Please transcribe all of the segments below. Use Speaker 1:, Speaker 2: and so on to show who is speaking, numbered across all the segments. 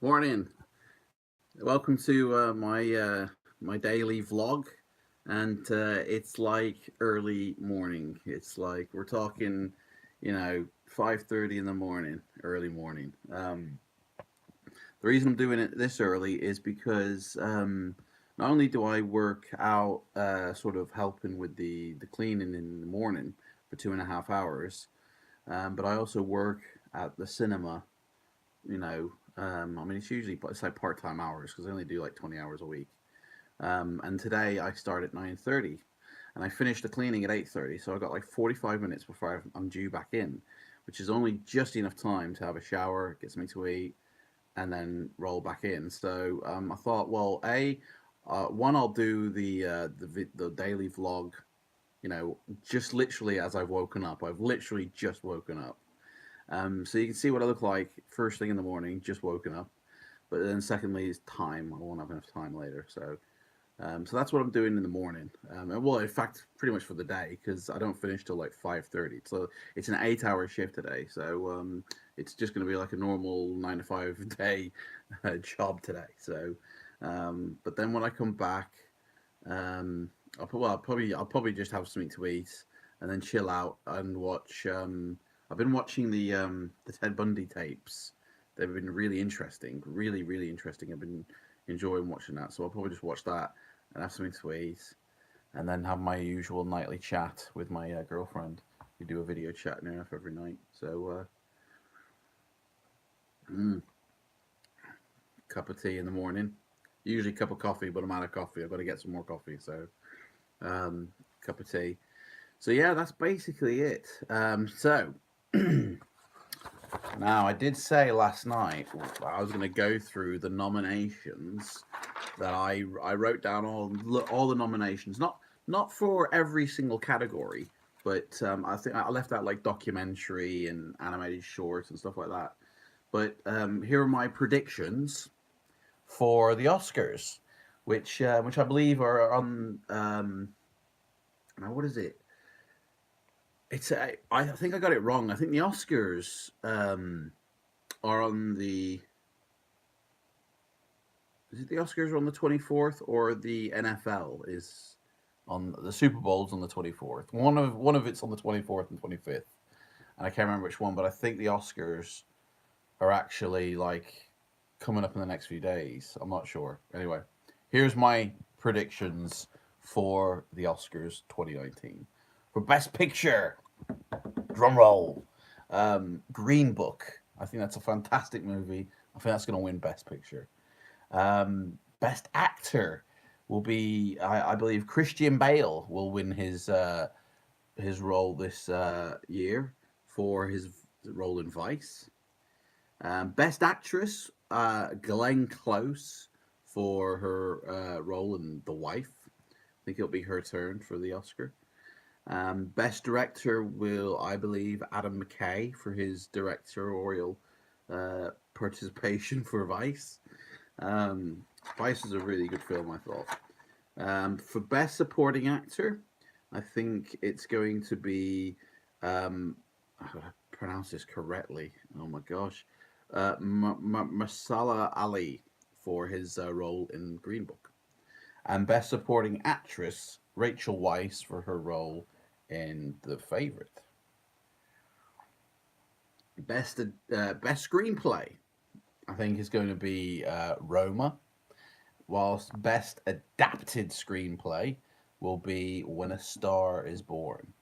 Speaker 1: Morning. Welcome to my daily vlog, and it's like early morning. It's like we're talking, 5:30 in the morning, early morning. The reason I'm doing it this early is because not only do I work out, sort of helping with the cleaning in the morning for 2.5 hours, but I also work at the cinema. It's like part time hours because I only do like 20 hours a week. And today I start at 9:30, and I finish the cleaning at 8:30. So I got like 45 minutes before I'm due back in, which is only just enough time to have a shower, get something to eat, and then roll back in. So I thought, well, one, I'll do the daily vlog. Just literally as I've woken up. I've literally just woken up. So you can see what I look like first thing in the morning, just woken up. But then secondly is time. I won't have enough time later. So that's what I'm doing in the morning. Well, in fact, pretty much for the day because I don't finish till like 5:30. So it's an 8-hour shift today. So it's just going to be like a normal 9 to 5 day job today. But then when I come back, I'll probably just have something to eat and then chill out and watch. I've been watching the Ted Bundy tapes. They've been really interesting, really really interesting. I've been enjoying watching that, so I'll probably just watch that and have something to eat, and then have my usual nightly chat with my girlfriend. We do a video chat near enough every night. So cup of tea in the morning, usually a cup of coffee, but I'm out of coffee. I've got to get some more coffee. So cup of tea. So yeah, that's basically it. So now I did say last night I was going to go through the nominations that I wrote down all the nominations, not for every single category, but I think I left out like documentary and animated shorts and stuff like that. But here are my predictions for the Oscars, which I believe are on. Now what is it? I think I got it wrong. I think the Oscars are on the. Is it the Oscars are on the 24th, or the NFL is on the Super Bowl's on the 24th? One of it's on the 24th and 25th, and I can't remember which one. But I think the Oscars are actually like coming up in the next few days. I'm not sure. Anyway, here's my predictions for the Oscars 2019 for Best Picture. Drum roll. Green Book. I think that's a fantastic movie. I think that's going to win Best Picture. Best Actor will be, I believe, Christian Bale will win his role this year for his role in Vice. Best Actress, Glenn Close for her role in The Wife. I think it'll be her turn for the Oscar. Best Director will, I believe, Adam McKay for his directorial participation for Vice. Vice is a really good film, I thought. For Best Supporting Actor, I think it's going to be. I gotta pronounce this correctly. Oh my gosh. Masala Ali for his role in Green Book. And Best Supporting Actress, Rachel Weisz for her role in The Favorite. Best Screenplay, I think, is going to be Roma, whilst Best Adapted Screenplay will be When a Star is Born,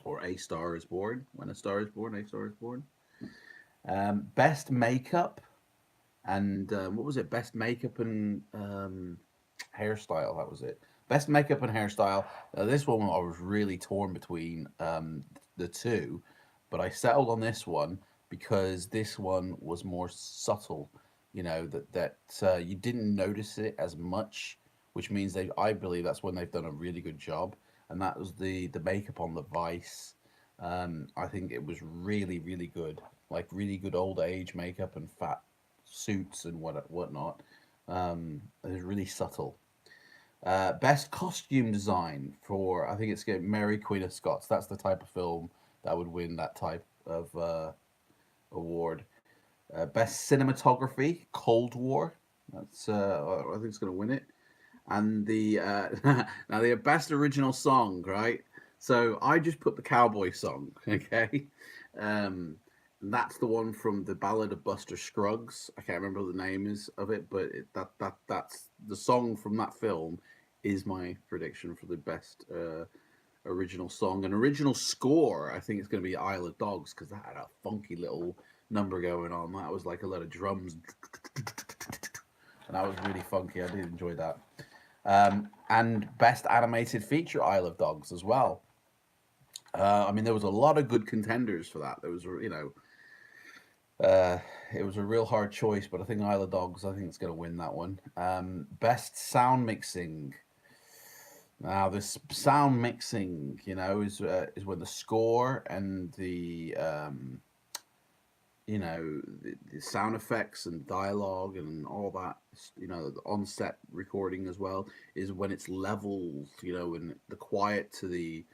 Speaker 1: or A Star is Born. When a Star is Born, A Star is Born. Best Makeup, and what was it? Best Makeup and Hairstyle. That was it. Best Makeup and Hairstyle. This one I was really torn between the two, but I settled on this one because this one was more subtle. That you didn't notice it as much, which means I believe that's when they've done a really good job, and that was the makeup on the Vice. I think it was really really good, like really good old age makeup and fat suits and whatnot. It was really subtle. Best costume design for, I think it's Mary Queen of Scots. That's the type of film that would win that type of award. Best cinematography, Cold War. That's I think it's going to win it. And the now the best original song, right? So I just put the cowboy song, okay. Um, that's the one from the Ballad of Buster Scruggs. I can't remember what the name is of it, but that's the song from that film. Is my prediction for the best original song and original score. I think it's going to be Isle of Dogs because that had a funky little number going on. That was like a lot of drums, and that was really funky. I did enjoy that. And best animated feature, Isle of Dogs as well. I mean, there was a lot of good contenders for that. There was, it was a real hard choice, but I think Isle of Dogs, I think it's going to win that one. Best sound mixing. Now, this sound mixing, is when the score and the sound effects and dialogue and all that, the on-set recording as well, is when it's leveled, and the quiet to the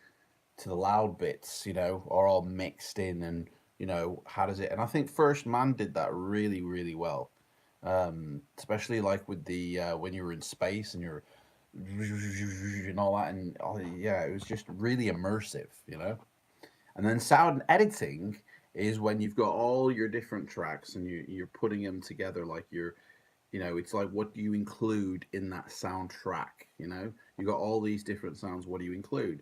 Speaker 1: loud bits, are all mixed in, and how does it? And I think First Man did that really, really well, especially like with the when you're in space and you're and all that, and yeah, it was just really immersive. And then sound editing is when you've got all your different tracks and you're putting them together like it's like what do you include in that soundtrack? You got all these different sounds. What do you include?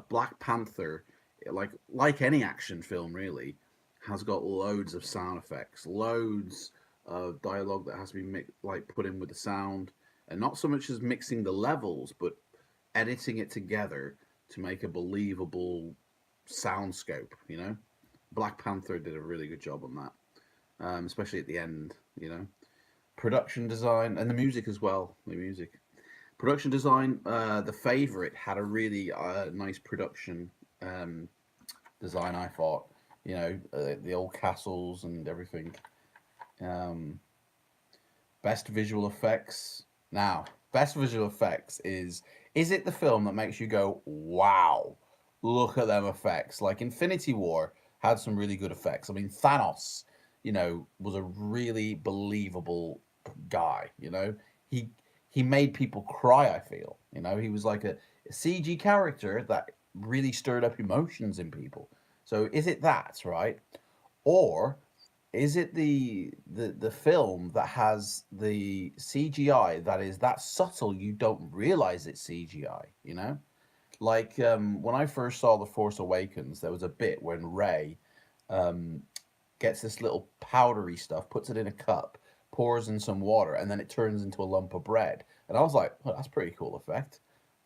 Speaker 1: Black Panther, like any action film really, has got loads of sound effects, loads of dialogue that has to be put in with the sound, and not so much as mixing the levels, but editing it together to make a believable soundscope. Black Panther did a really good job on that, especially at the end. Production design and the music as well. The music. Production design, The Favorite had a really nice production design, I thought. The old castles and everything. Um, Best visual effects. Now, best visual effects is it the film that makes you go, wow, look at them effects? Like Infinity War had some really good effects. I mean, Thanos, was a really believable guy. He he made people cry. I feel. He was like a CG character that really stirred up emotions in people. So is it that right, or is it the film that has the CGI that is that subtle you don't realize it's CGI? Like when I first saw The Force Awakens, there was a bit when Rey um, gets this little powdery stuff, puts it in a cup, pours in some water, and then it turns into a lump of bread. And I was like, well, that's a pretty cool effect.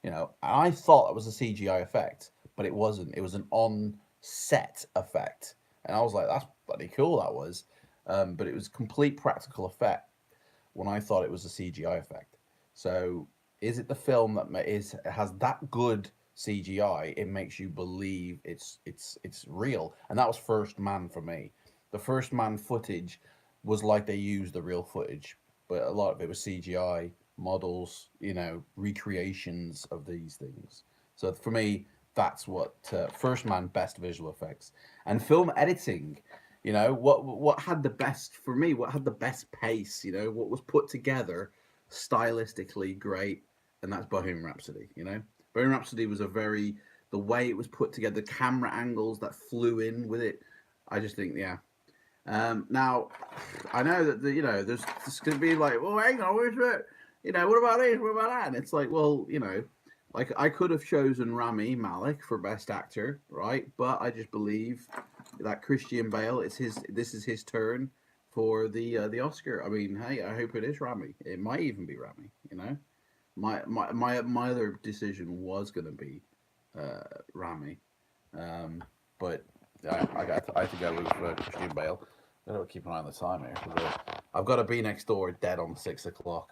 Speaker 1: And I thought it was a CGI effect, but it wasn't. It was an on set effect. And I was like, that's bloody cool, that was. But it was complete practical effect when I thought it was a CGI effect. So is it the film that has that good CGI? It makes you believe it's real, and that was First Man for me. The First Man footage was like they used the real footage, but a lot of it was CGI models, recreations of these things. So for me, that's what First Man best visual effects and film editing. What had the best for me? What had the best pace? What was put together stylistically great, and that's Bohemian Rhapsody. Bohemian Rhapsody was the way it was put together, the camera angles that flew in with it. I just think, yeah. Now, I know that there's going to be like, well, hang on, where's it? What about this? What about that? And it's like, well, like I could have chosen Rami Malek for Best Actor, right? But I just believe that Christian Bale, this is his turn for the Oscar. I mean, hey, I hope it is Rami. It might even be Rami. My other decision was going to be Rami, but I had to go with Christian Bale. I gotta keep an eye on the time here because I've got to be next door dead on 6 o'clock.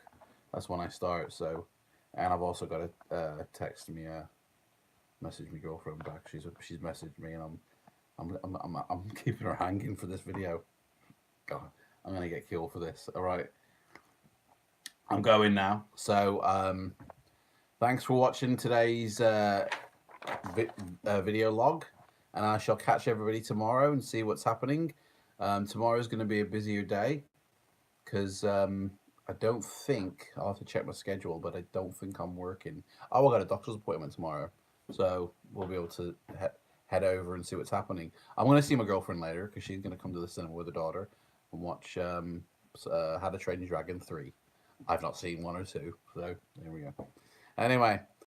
Speaker 1: That's when I start. So, and I've also got to text me, message my girlfriend back. She's messaged me, and I'm keeping her hanging for this video. God, I'm gonna get killed for this. All right, I'm going now. So, thanks for watching today's video log, and I shall catch everybody tomorrow and see what's happening. Tomorrow's going to be a busier day because I don't think I'll have to check my schedule, but I don't think I'm working. Oh, I got a doctor's appointment tomorrow, so we'll be able to head over and see what's happening. I'm going to see my girlfriend later because she's going to come to the cinema with her daughter and watch How to Train Your Dragon 3. I've not seen 1 or 2, so there we go. Anyway,